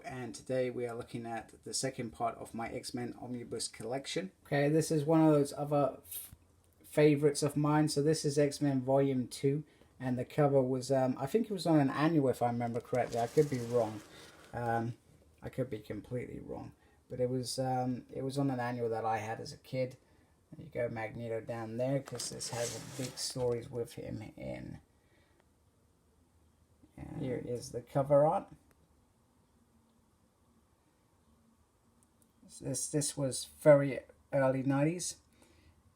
and today we are looking at the second part of my X-Men Omnibus collection. Okay, this is one of those other favorites of mine. So this is X-Men Volume 2, and the cover was, I think it was on an annual if I remember correctly. I could be wrong. I could be completely wrong. But it was on an annual that I had as a kid. There you go, Magneto down there, because this has big stories with him in. And here is the cover art. This was very early 90s,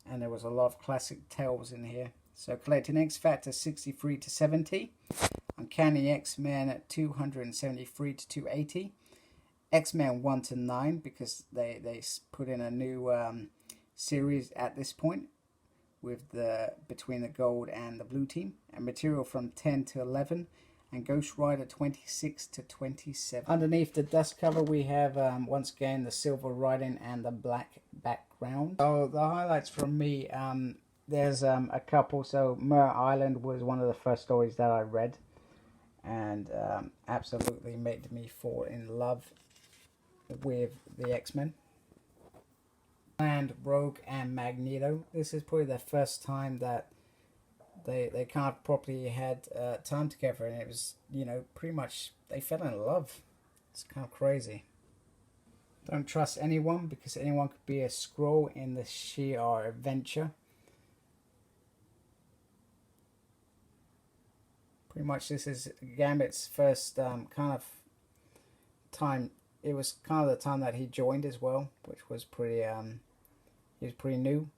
and there was a lot of classic tales in here. So collecting X Factor 63 to 70, Uncanny X-Men at 273 to 280, X-Men 1 to 9, because they put in a new series at this point with the between the gold and the blue team, and material from 10 to 11, and Ghost Rider 26 to 27. Underneath the dust cover we have once again the silver writing and the black background. So the highlights from me, there's a couple. So Mer Island was one of the first stories that I read, and absolutely made me fall in love with the X-Men. And Rogue and Magneto. This is probably the first time that they kind of properly had time together, and it was, you know, pretty much they fell in love. It's kind of crazy. Don't trust anyone, because anyone could be a Skrull in the Shi'ar adventure. Pretty much this is Gambit's first kind of time. It was kind of the time that he joined as well, which was pretty he was pretty new,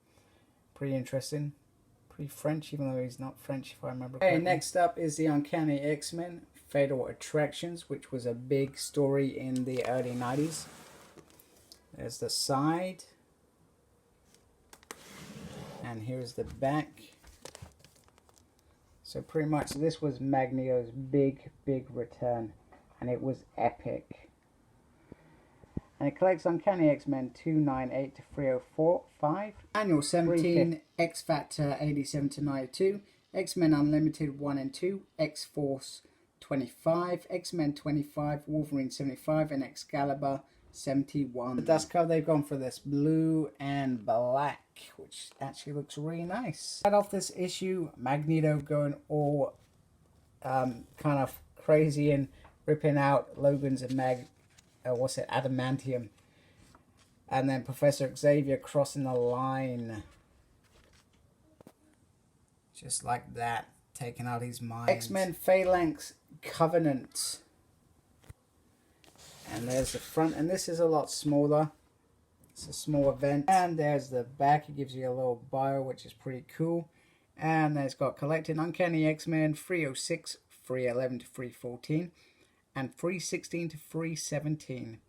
pretty interesting. French, even though he's not French if I remember correctly. Okay, next up is the Uncanny X-Men Fatal Attractions, which was a big story in the early 90s. There's the side, and here's the back. So pretty much this was Magneto's big return, and it was epic. And it collects Uncanny X-Men 298 to 305, Annual 17, X Factor 87 to 92, X-Men Unlimited 1 and 2, X-Force 25, X-Men 25, Wolverine 75, and Excalibur 71. The dust cover, they've gone for this blue and black, which actually looks really nice. Start off this issue, Magneto going all kind of crazy and ripping out Logan's and adamantium, and then Professor Xavier crossing the line just like that, taking out his mind. X-Men Phalanx Covenant, and there's the front, and this is a lot smaller. It's a small event. And there's the back. It gives you a little bio, which is pretty cool. And then it's got collecting Uncanny X-Men 306, 311 to 314, and 316 to 317.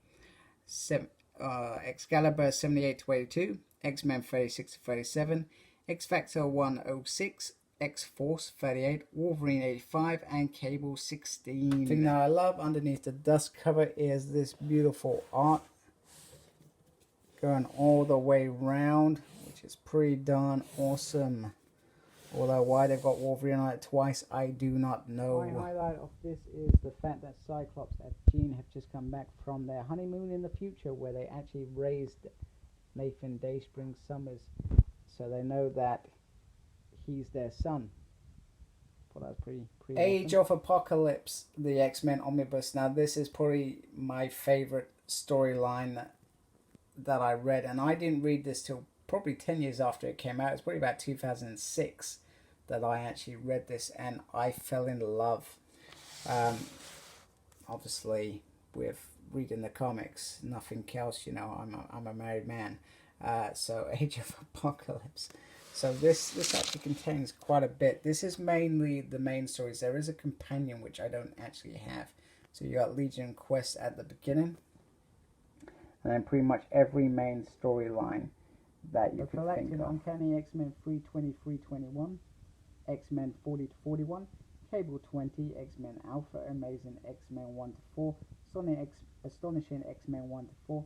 Excalibur 78 to 82, X-Men 36 to 37, X-Factor 106, X-Force 38, Wolverine 85, and Cable 16. The thing that I love underneath the dust cover is this beautiful art going all the way round, which is pretty darn awesome. Although why they've got Wolverine on it twice, I do not know. My highlight of this is the fact that Cyclops and Jean have just come back from their honeymoon in the future, where they actually raised Nathan Dayspring Summers, so they know that he's their son. Well, that's pretty Age awesome. Of Apocalypse, the X-Men Omnibus. Now this is probably my favorite storyline that I read, and I didn't read this till probably 10 years after it came out. It's probably about 2006 that I actually read this, and I fell in love. Obviously, with reading the comics, nothing else, you know. I'm a married man. So Age of Apocalypse. So this actually contains quite a bit. This is mainly the main stories. There is a companion which I don't actually have. So you got Legion Quest at the beginning, and then pretty much every main storyline that you could think of. Uncanny X-Men 320, 321, X-Men 40 to 41, Cable 20, X-Men Alpha, Amazing X-Men 1 to 4, Astonishing X-Men 1 to 4,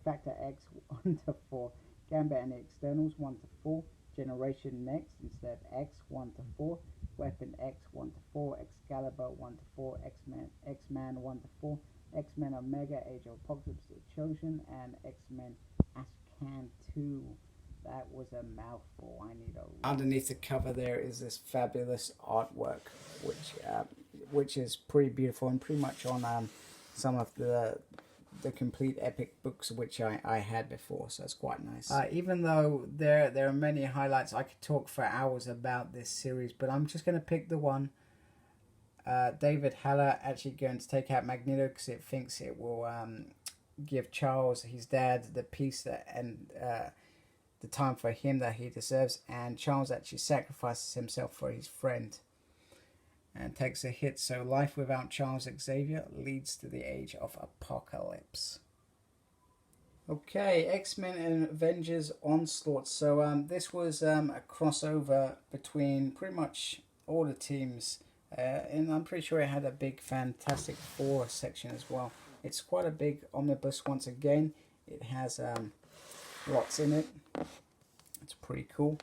Factor X 1 to 4, Gambit and the Externals 1 to 4, Generation Next instead of X 1 to 4, Weapon X 1-4, Excalibur 1-4, X-Man 1-4, X-Men Omega Age of Apocalypse The Chosen, and X-Men Ashcan 2. That was a mouthful. I need a... Underneath the cover there is this fabulous artwork, which is pretty beautiful and pretty much on some of the complete epic books which I had before, so it's quite nice. Even though there are many highlights, I could talk for hours about this series, but I'm just going to pick the one. David Haller actually going to take out Magneto because it thinks it will give Charles, his dad, the peace and the time for him that he deserves, and Charles actually sacrifices himself for his friend and takes a hit. So life without Charles Xavier leads to the Age of Apocalypse. Okay, X-Men and Avengers Onslaught. So this was a crossover between pretty much all the teams, and I'm pretty sure it had a big Fantastic Four section as well. It's quite a big omnibus once again. It has lots in it. It's pretty cool.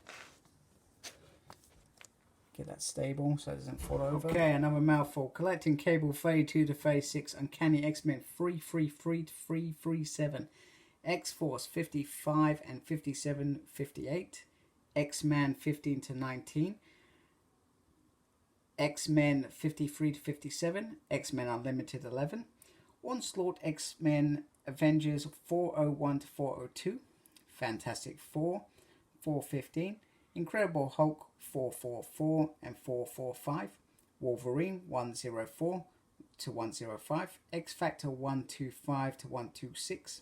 Get that stable so it doesn't fall over. Okay, another mouthful. Collecting Cable 32 to 36, Uncanny X-Men 333 to 337, X-Force 55 and 57, 58, X-Man 15 to 19, X-Men 53 to 57, X-Men Unlimited 11, Onslaught X-Men Avengers 401 to 402, Fantastic Four 415, Incredible Hulk 444 and 445, Wolverine 104 to 105, X-Factor 125 to 126,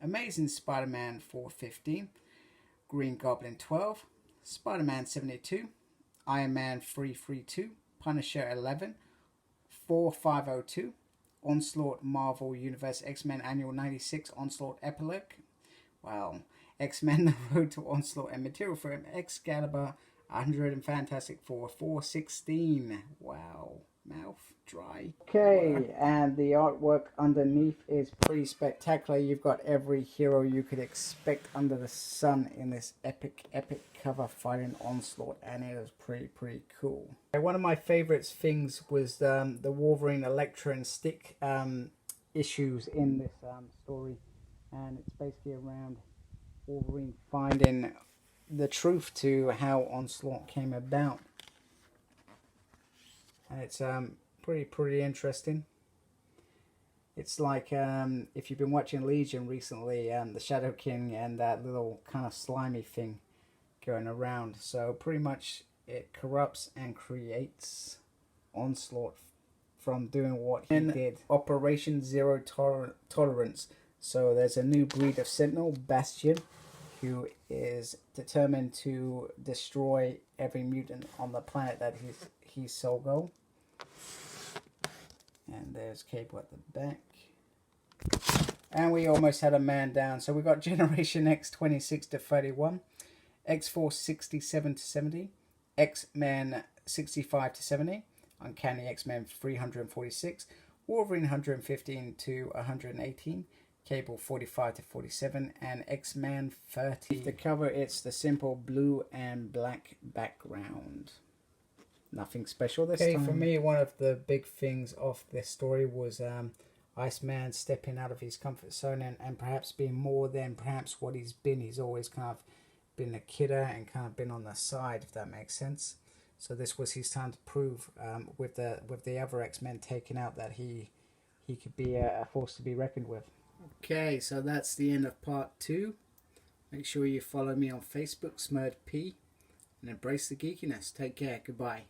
Amazing Spider-Man 415, Green Goblin 12, Spider-Man 72, Iron Man 332, Punisher 11, 4502, Onslaught Marvel Universe X-Men Annual 96 Onslaught Epilogue. Wow. X-Men The Road to Onslaught and material for him. Excalibur 100 and Fantastic Four 416. Wow. Mouth dry. Okay, and the artwork underneath is pretty spectacular. You've got every hero you could expect under the sun in this epic cover fighting Onslaught, and it is pretty cool. One of my favorite things was the Wolverine, Elektra and Stick issues in this story, and it's basically around Wolverine finding the truth to how Onslaught came about, and it's pretty interesting. It's like if you've been watching Legion recently, the Shadow King and that little kind of slimy thing going around. So pretty much it corrupts and creates Onslaught from doing what he did. Operation Zero Tolerance. So there's a new breed of Sentinel, Bastion, who is determined to destroy every mutant on the planet that his sole goal. And there's Cable at the back. And we almost had a man down. So we got Generation X 26 to 31, X-Force 67 to 70, X-Men 65 to 70, Uncanny X-Men 346, Wolverine 115 to 118, Cable 45 to 47, and X-Man 30. The cover, it's the simple blue and black background. Nothing special this time. For me, one of the big things of this story was Iceman stepping out of his comfort zone and perhaps being more than perhaps what he's been. He's always kind of been a kidder and kind of been on the side, if that makes sense. So this was his time to prove with the other X-Men taken out that he could be a force to be reckoned with. Okay, so that's the end of part 2. Make sure you follow me on Facebook, SmurredP, and embrace the geekiness. Take care. Goodbye.